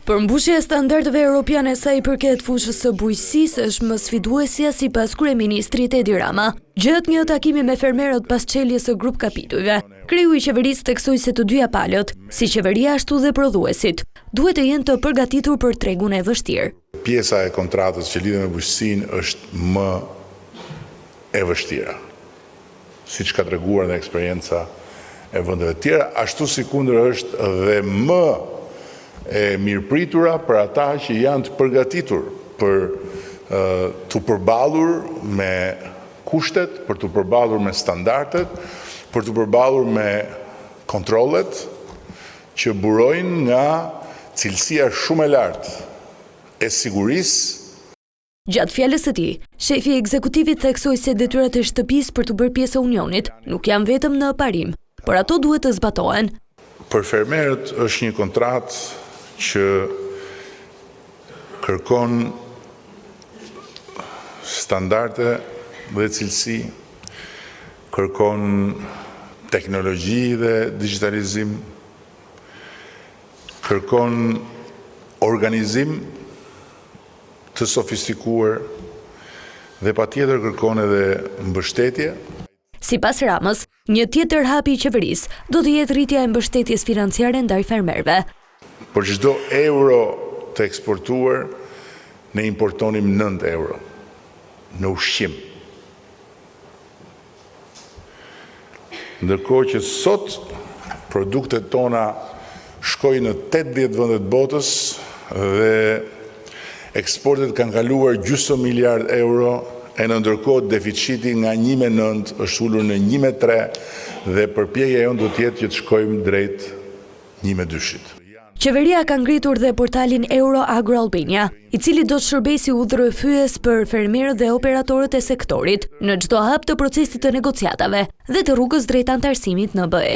Përmbushja e standardeve europiane sa i përket fushës së bujqësisë është më sfiduesja sipas kryeministrit Edi Rama. Gjatë një takimi me fermerët pas çeljes së grup kapitujve, kreu i qeverisë theksoi se të dyja palët, si qeveria ashtu dhe prodhuesit, duhet të jenë të përgatitur për tregun e vështirë. Pjesa e kontratës që lidhet me bujqësinë është më e vështira, siç ka treguar dhe eksperienca e vendeve të tjera, ashtu sikundër është dhe më e mirëpritura për ata që janë të përgatitur për të përballur me kushtet, për të përballur me standardet, për të përballur me kontrollet që burojnë nga cilësia shumë e lartë e sigurisë. Gjatë fjalës së tij, shefi i ekzekutivit theksoi se detyrat e shtëpisë për të bërë pjesë e unionit nuk janë vetëm në parim, por ato duhet të zbatohen. Për fermerët është një kontratë që kërkon standarde dhe cilësi, kërkon teknologji dhe digitalizim, kërkon organizim të sofistikuar dhe patjetër kërkon edhe mbështetje. Sipas Ramës, një tjetër hapi i qeverisë do të jetë rritja e mbështetjes financiare ndaj fermerëve. Për çdo euro të eksportuar, ne importonim 9 euro në ushqim. Ndërkohë që sot produktet tona shkojnë në 80 vende të botës dhe eksportet kanë kaluar gjysmë miliard euro, e në ndërkohë deficiti nga 1,9 është ulur në 1,3 dhe përpjekja jonë do të jetë që të shkojmë drejt 1,2. Qeveria ka ngritur dhe portalin Euro Agro Albania, i cili do të shërbejë si udhërrëfyes për fermerët dhe operatorët e sektorit në çdo hap të procesit të negociatave dhe të rrugës drejt antarësimit në BE.